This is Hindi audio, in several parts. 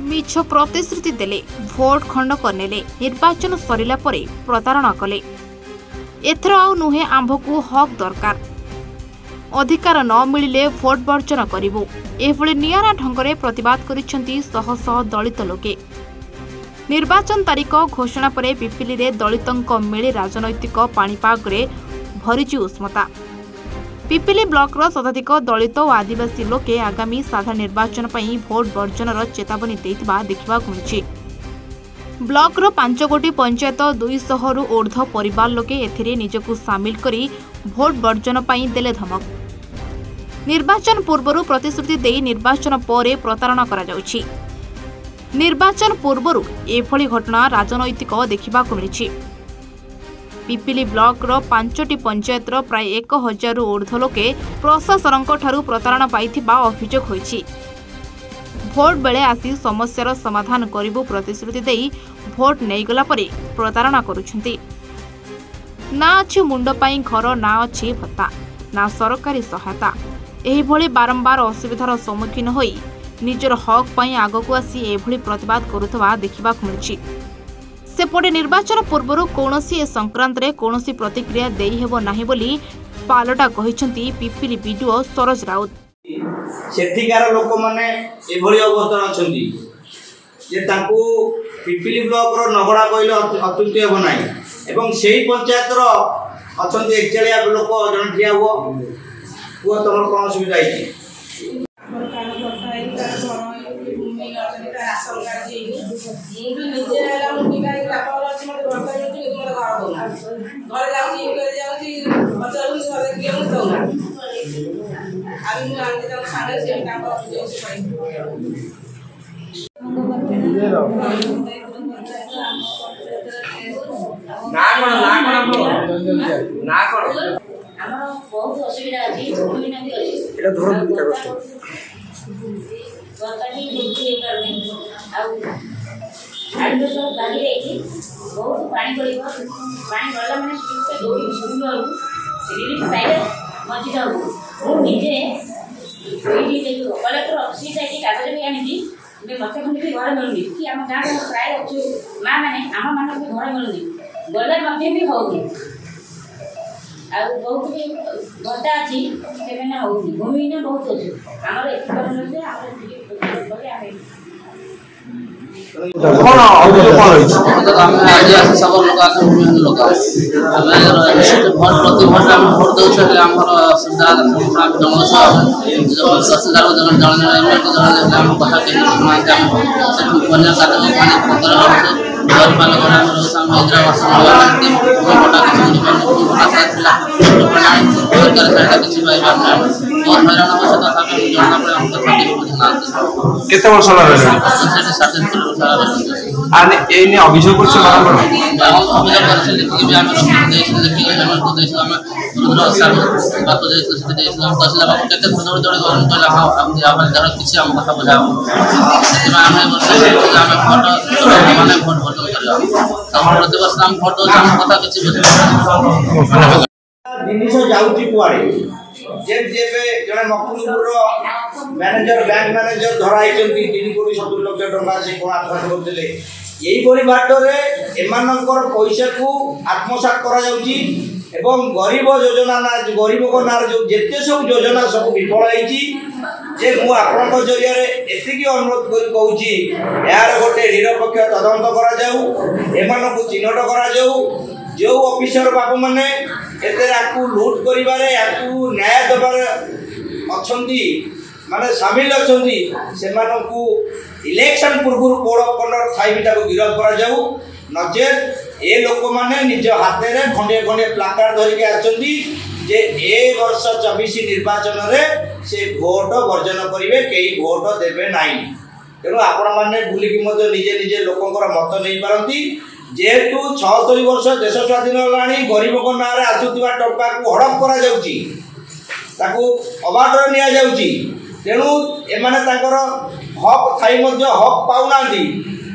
मिछ प्रतिश्रुति देले भोट खंड करनेले निर्वाचन सरिला परे प्रतारणा कले। एथर आउ नुहे आंभकु हक दरकार, अधिकार न मिलिले भोट वर्जन करिबु एभଳି नियारा ढंगरे प्रतिवाद करिसेंती शह शह दलित लोके। निर्वाचन तारीख घोषणा परे पिपिली रे दलितंक मेले राजनैतिक पाणीपाग रे भरिची उष्मता। पिपिली ब्लॉक रो शताधिक दलित और आदिवासी लोके आगामी साधारण निर्वाचन पई भोट वर्जनर चेतावनी देथिबा देखिबाकु मिछि। ब्लॉक रो 5 कोटी पंचायत 200 रु ऊर्ध्व परिवार लोके एथिरे निजकु शामिल करी भोट वर्जन पई देले धमक। निर्वाचन पूर्वरु प्रतिश्रुति देई निर्वाचन परे प्रतारणा करा जाउछि। निर्वाचन पूर्वरु एभଳି घटना राजनैतिक देखिबाकु मिछि। पिपिली ब्लॉक रो 5टी पंचायत रो प्राय 1000 रु ऊर्ध्व लोके प्रशासनक ठारू प्रतारणा पाइथिबा अभियोग होइछि। भोट बेले आसी समस्यार समाधान करिबु प्रतिश्रुति देई भोट नेइगला परे प्रतारणा करुछंती। ना अछि मुंड पई घर, ना अछि भत्ता, ना सरकारी सहायता। एही भଳି बारंबार असुविधार सम्मुखीन होई निजर हक पई आगकु आसी एभଳି प्रतिवाद करुथबा देखिबाकु मिछि। सेपटे निर्वाचन पूर्व कौनसी ए संक्रांत रे कौनसी प्रतिक्रिया देई हेबो नाही बोली पालटा कहिसंती पिपिली बीडीओ सरोज राउत। सेठिकार लोक माने एभଳି अवस्था अछंती जे तांको पिपिली ब्लॉक रो नगड़ा कइले अतुल्य हेबो नाही एवं सेही पंचायत रो अछंती 41 लोक जण ठिया हो को तमर कोन सुविधा आइछि। बहुत असुविधा अछि एटा धरो सरकारी नीति करने आउ सब लागी रही बहुत पानी पड़िबो। पानी गला माने सुस्ते दौड़ी सुंदर रिलीफ पाइले मजी जाऊ। मु निजे कोई जे कलेक्टर ऑफिस जाई कागज भी आनी कि मते खंडी भी घर मिलुनी कि हम गां में प्राय अछि मां माने आमा माने भी घर मिलुनी गले मते भी होउनी आ बहुत भी भत्ता अछि सेमेना होउनी भूमि ने बहुत अछि हमर एक कारण से आपण बोले आमे कोन अभियोग कोन होइछ हम आज सब लोग आके भूमि लोग हमें भोट प्रति भोट हम भोट दउ छै हमर सुविधा हम जनसा ससदार जन जन हम कथा के मानते हम से बन्या साथ में पानी घर पालन करा हम इंदिरा आवास वाला मोटा के आशा थिला सरकार सहायता किछि भाई बहुत हैरान अवस्था था कि जोड़ना पड़े हम कथा के बुझना केते वर्ष रहले आने एने अभियोग करछ बारंबार हम अभियोग करछ कि हम देश देखि हम को देश में रुद्र साल बात जे से देश हम कसला बाबू केते थोड़ थोड़ गरम कहला हां हम अपन घर किछि हम कथा बुझाओ सेमा हम वर्ष हम फोटो माने फोन फोटो करला हम प्रति वर्ष हम फोटो हम कथा किछि बुझाओ जिनिस जाउची कुआडे जे जेबे जने मकुलपुर रो मैनेजर बैंक मैनेजर धराई चंती 3 कोटी 70 लाख टका से कोन आत्मसात करथिले एई बोली बाटो रे एमानकर पैसा को आत्मसात करा जाउची एवं गरीब योजना ना गरीब को नार जो जेते सब योजना सब विफल आईची जे मु आपन को जरिया रे एतिकी अनुरोध करी कहूची यार गोटे निरपेक्ष तदंत करा जाऊ एमान को चिन्हट करा जाऊ जो ऑफिसर बाबू माने एते आकू लूट करिबारे आकू न्याय दबारे अछंती माने शामिल अछंती सेमानकू इलेक्शन पूर्व कोड ऑफ कंडक्ट थाइबिटा को गिरफ्त करा जाऊ नचे ए लोक माने निज हाथे रे खंडे खंडे प्लाकार्ड धरि के आछंती जे ए वर्ष 24 निर्वाचन रे से वोट वर्जन करिवे केई वोट देबे नाही तेनो आपण माने भूली कि मते निजे निजे लोकंकर मत नै पारंती जेतु 76 वर्ष देश स्वाधीन लाणी गरीब को नारे आसुतिबा टक्का को हड़प करा जाउची ताको अबाटर निया जाउची तेनु एमाने तांकर हक थाई मध्य हक पाउनांती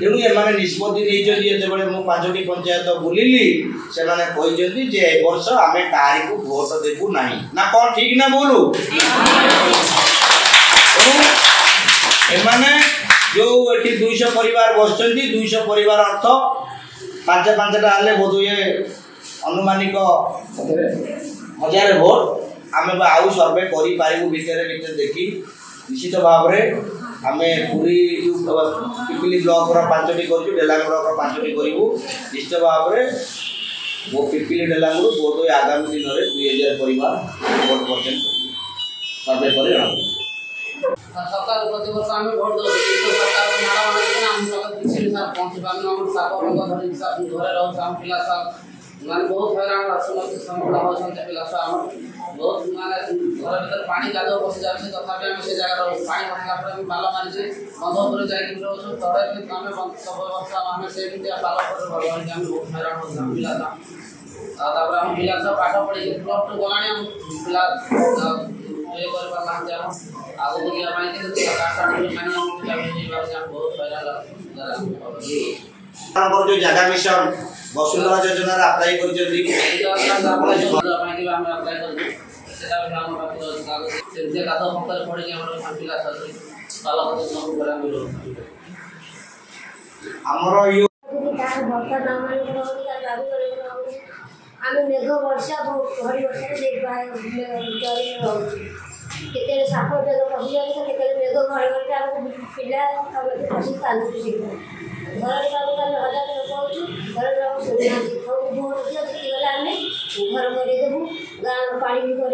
तेनु एमाने निष्पत्ति नै जदी एते बळे मु 5टी पंचायत बुलिली से माने कहिजंती जे ए वर्ष आमे कारी को वोट देबु नाही ना कोन ठीक ना बोलू एमाने जो एठी एटी 200 परिवार बसुँच 200 परिवार अर्थ 5-5टा हेल्ले बोध हुए अनुमानिक 1000 भोट आम आउ सर्वे करूँ भितर देखी निश्चित भाव में आम पूरी पिपिली ब्लॉक 5टी कर डेलांग ब्लॉक 5टी करूँ निश्चित भाव में वो पिपिली डेलांग बोध हुए आगामी दिन में 2000 परिवार भोट परसेंट सर्वे कर सरकार प्रति वर्ष आम भोट दो सरकार नाड़ा माना आम किसी पहुँची पार्न साप घरे रोम पिला माने बहुत हैरान सम्मुखीन होती पिला बहुत माने घर भर पानी गाद पशि जाए तथापि आम से जगह पानी भरला पाल मारी बंध जाकि रोचु तड़े आम सब वर्ष आम से पाल बहुत हैरान होता पिला आम पिला सब पाठ पढ़ी प्लस 2 गला पिला ये आगे जो जगह मिशन वसुंधरा योजना अप्लाई मेघ वर्षा घड़ी वर्षा केते साप मेघ पशि जाए तो केते मेघ घड़ी घड़ी आम पिला पशि कांदुची घर काम 1000 लोक होचु घर सुविधा भोट दिए आम घर मरी देबू गाँव पानी भी कर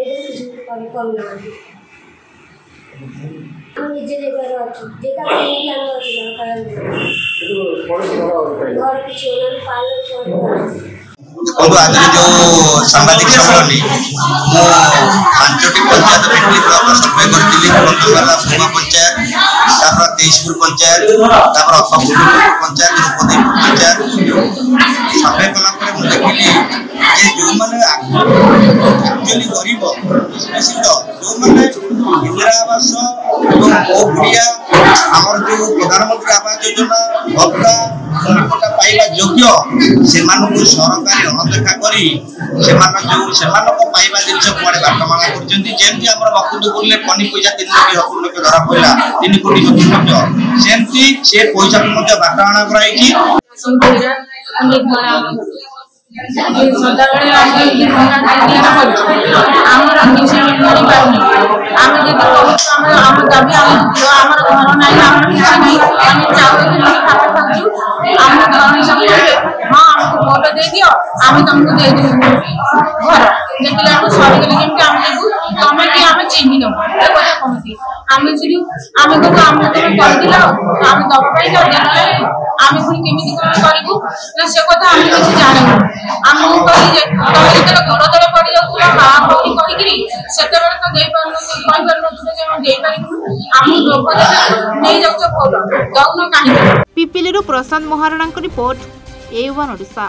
निजे जगह घर किसी पाल आज जो सांबादिक सम्मेलन मु 5टी पंचायत पिपिली ब्लॉक सर्वे करी पंचायत 23पुर पंचायत पंचायत द्रौपदी पंचायत सर्वे कला देखिली जो मैंने एक्चुअली गरीब निश्चित जो मैंने इंदिरा आवास आमर जो प्रधानमंत्री आवास योजना भत्ता पाइबा योग्य से सरकारी अनदेखा करी पाइबा जिन कुआड़े बाटमाणा करमती बकुंदपुर फनी पैसा 3 कोटी 70 लक्ष धरा पड़ा 3 कोटी 70 लक्ष सेमती से पैसा को बाटमाणा कराई भोट दे दियो आम तुमको दे दू घर देखला सर गले केमती आम देबू तमे कि आम चिन्ह न कथा कहती आम छिडू आम को आम तुम कर दिला आम दब पई कर देला आम पुनी केमिति करबू ना से कथा आम किछि जाने आम को कहि जे तमे जते घर तले पड़ी जाउला मां बोली कहि गिरी सेते बेले तो देई पारनो कहि पारनो तुले जे हम देई पारिबू आम लोक नै जाउछ बोल दउनो काहे पिपिली रु प्रशांत महाराणा को रिपोर्ट A1 ओडिशा।